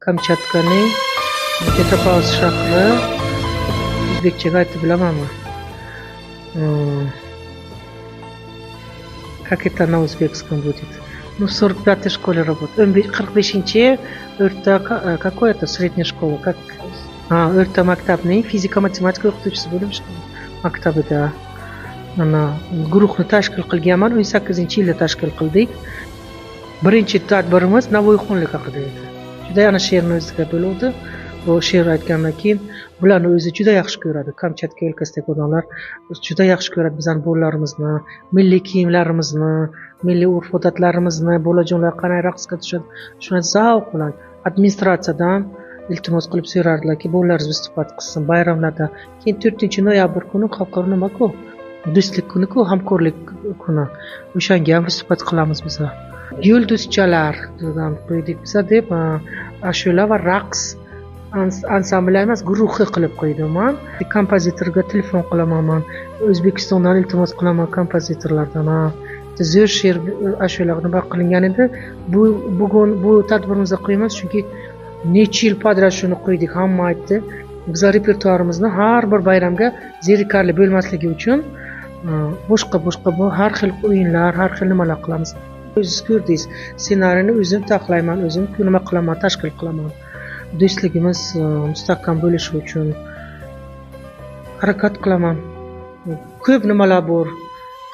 Kamchatkaning Petropavlovsk shahri o'zbekchaga aytib bilamanmi? Как это на узбекском будет? Ну, в 45-й школе работаю. 45-нче какой это средняя школа? Как? O'rta maktabning fizika-matematika o'qituvchisi bo'lib maktabida mana guruhni tashkil qilganman. 18-yilda tashkil qildik. Birinchi tadbirimiz Navoiyxonlik haqida edi. Juda yana she'rni o'ziga bo'ldi. Bu she'r aytgandan keyin bularni o'zi juda yaxshi ko'radi. Kamchatka yelkasidagi odamlar juda yaxshi ko'radi bizning bolalarimizni, milliy kiyimlarimizni, milliy urf-odatlarimizni, bolajonlar qanday raqsga tushadi. Shuni zavq bilan administratsiyadan iltimos qilib so'rardilarki, bolalarimiz vistupат qilsin bayramlarda. Keyin 4-noyabr kuni xalqaro nima-ku? Do'stlik kuni-ku, hamkorlik kuni. O'shanga ham vistupат qilamiz biz. Yulduzchalar degan qo'ydik biz deb ashula va raqs ansambl emas, guruhi qilib qo'ydim. Kompozitorga telefon qilaman. O'zbekistondan iltimos qilaman kompozitorlardan. Zo'r she'r ashulalarni nima qilingan edi. Bugun bu tadbirimizda qo'yamiz chunki necha yil podrad shuni qo'ydik, hamma aytdi. Bizning repertuarimizni har bir bayramga zerikarli bo'lmasligi uchun boshqa bu har xil o'yinlar, har xil nimalar qilamiz. O'zingiz ko'rdingiz, ssenariyni o'zim taxlayman, o'zim nima qilaman, tashkil qilaman. Do'stligimiz mustahkam bo'lishi uchun harakat qilaman. Ko'p nimalar bor.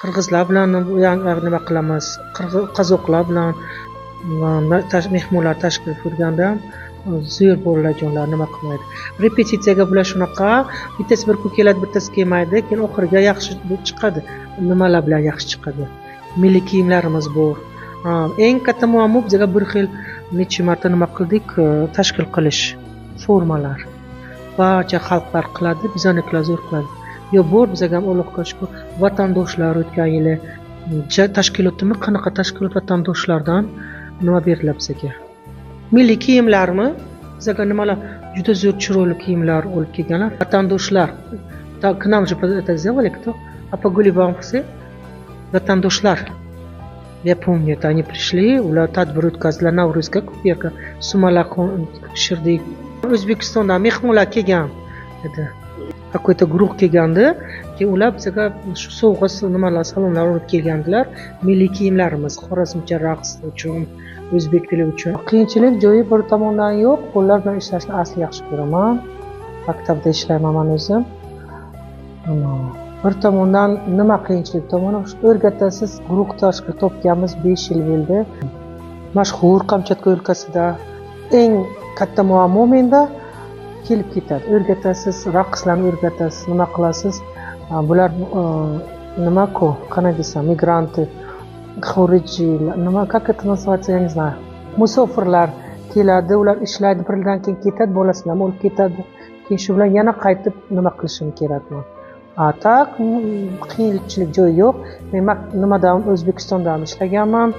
Qirg'izlar bilan nima qilamiz, qozoqlar bilan mehmonlar tashkil qilganda zo'r bolajonlar nima qilmaydi. Repetitsiyaga bular shunaqa, bittasi bir kun keladi, bittasi kelmaydi, keyin oxiriga yaxshi chiqadi. Nimalar bilan yaxshi chiqadi? Milliy kiyimlarimiz bor. Eng katta muammo bizga bir xil necha marta nima qildik, tashkil qilish formalar. Barcha xalqlar qiladi, bizanikilar zo'r qiladi. Yo bor bizga ham Allohga shukr, vatandoshlar o'tgan yili tashkilotimi, qanaqa tashkilot vatandoshlardan nima beriladi bizga? Milliy kiyimlarmi? Bizga nimalar juda zo'r chiroyli kiyimlar olib kelganlar, vatandoshlar. К нам же это сделали кто? А погули вам все? Vatandoshlar. Я помню, это они пришли, ular tadbir o'tkazdilar Navruzga, ko'p sumalar tushirdik. O'zbekistondan mehmonlar kelgan edi. Какой-то guruh kelgandi, keyin ular bizga shu sovg'a nimalar, salomlar olib kelgandilar. Milliy kiyimlarimiz, xorazmcha raqs uchun, o'zbek tili uchun. Qiyinchilik joyi bir tomondan yo'q, qo'llar bilan ishlashni asli yaxshi ko'raman. Maktabda ishlayman men o'zim. Bir tomondan nima qiyinchilik tomoni, o'rgatasiz guruh tashkil topganmiz 5 yil bo'ldi. Mashhur Kamchatka o'lkasida eng katta muammo menda kelib ketadi. O'rgatasiz, raqslarni o'rgatasiz, nima qilasiz? Bular nima-ku, qanday desam, migranti, xorijiylar, nima, как это называется, я не знаю. Musofirlar keladi, ular ishlaydi, bir yildan keyin ketadi, bolasini ham olib ketadi. Keyin shu bilan yana qaytib nima qilishim kerak men. Tak, qiyinchilik joyi yo'q. Men nimada ham O'zbekistonda ham ishlaganman,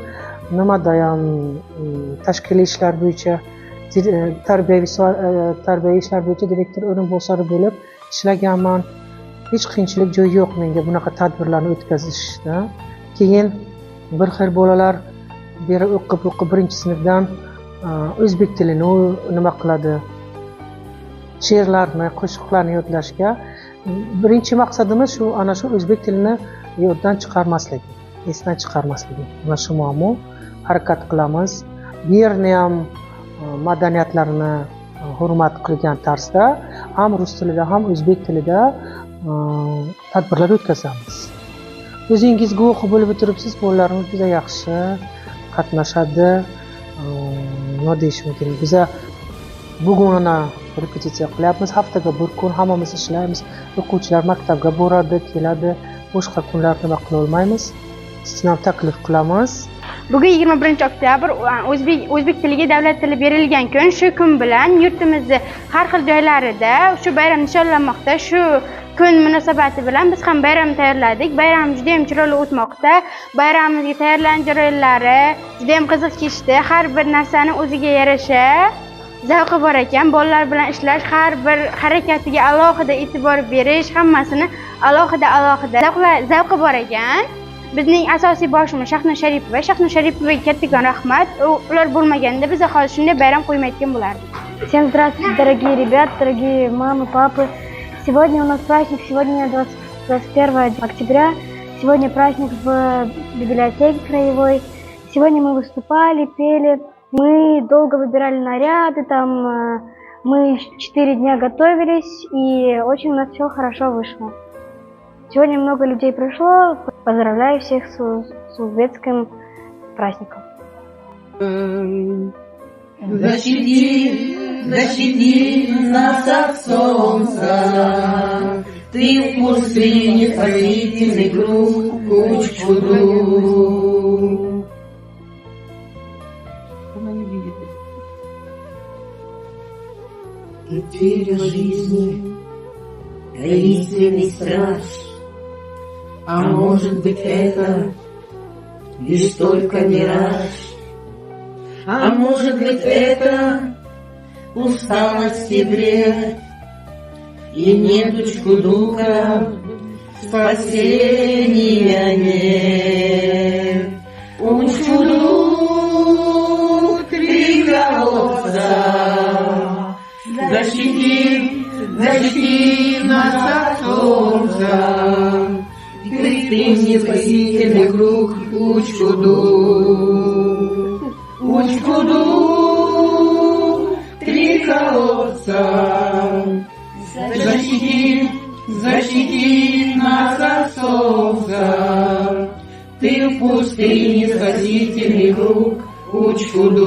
nimada ham tashkiliy ishlar bo'yicha tarbiyaviy ishlar bo'yicha direktor o'rinbosari bo'lib ishlaganman. Hech qiyinchilik joyi yo'q menga bunaqa tadbirlarni o'tkazishda. Keyin bir xil bolalar beri o'qib birinchi sinfdan o'zbek tilini nima qiladi? She'rlarni, qo'shiqlarni yodlashga. Birinchi maqsadimiz shu ana shu o'zbek tilini yoddan chiqarmaslik, esdan chiqarmaslik. Mana shu muammo, harakat qilamiz. Bu yerni ham madaniyatlarini hurmat qilgan tarzda ham rus tilida ham o'zbek tilida tadbirlar o'tkazamiz. O'zingiz guvohi bo'lib o'tiribsiz, bolalarimiz juda yaxshi qatnashadi. Nima deyish mumkin? Biz bugun ana repetitsiya qilyapmiz, haftaga bir kun hammamiz ishlaymiz. O'quvchilar maktabga boradi, keladi. Boshqa kunlar nima qila olmaymiz. Sizni ham taklif qilamiz. Bugun 21-oktyabr o'zbek tiliga davlat tili berilgan kun. Shu kun bilan yurtimizning har xil joylarida shu bayram nishonlanmoqda. Shu kun munosabati bilan biz ham bayram tayyorladik. Bayram juda ham chiroyli o'tmoqda. Bayramimizga tayyorlanish jarayonlari juda ham qiziq kechdi. Har bir narsani o'ziga yarasha zavqi bor ekan. Bolalar bilan ishlash, har bir harakatiga alohida e'tibor berish, hammasini alohida zavqi bor ekan. Bizning asosiy boshimiz Shahnur Sharipovaga kattakon rahmat. Ular bo'lmaganda biz hozir shunday bayram qo'ymayotgan bo'lardik. Всем здравствуйте, дорогие ребята, дорогие мамы, папы. Сегодня у нас праздник, сегодня 21 октября. Сегодня праздник в библиотеке краевой. Сегодня мы выступали, пели. Мы долго выбирали наряды, там мы 4 дня готовились, и очень у нас все хорошо вышло. Сегодня много людей пришло. Поздравляю всех с узбекским праздником. Защити нас от солнца, ты в пустыне спасительный круг, кучку друг. Она не видит. Теперь в жизни таинственный страж, а может быть это лишь только мираж. А может быть это усталость и бред, и нетучку духа спасения нет. Учку три колодца, защити нас от солнца. Ты мне спасительный круг, Учку-ду, три колодца, защити нас от солнца. Ты в пустыне спасительный круг, Учку-ду.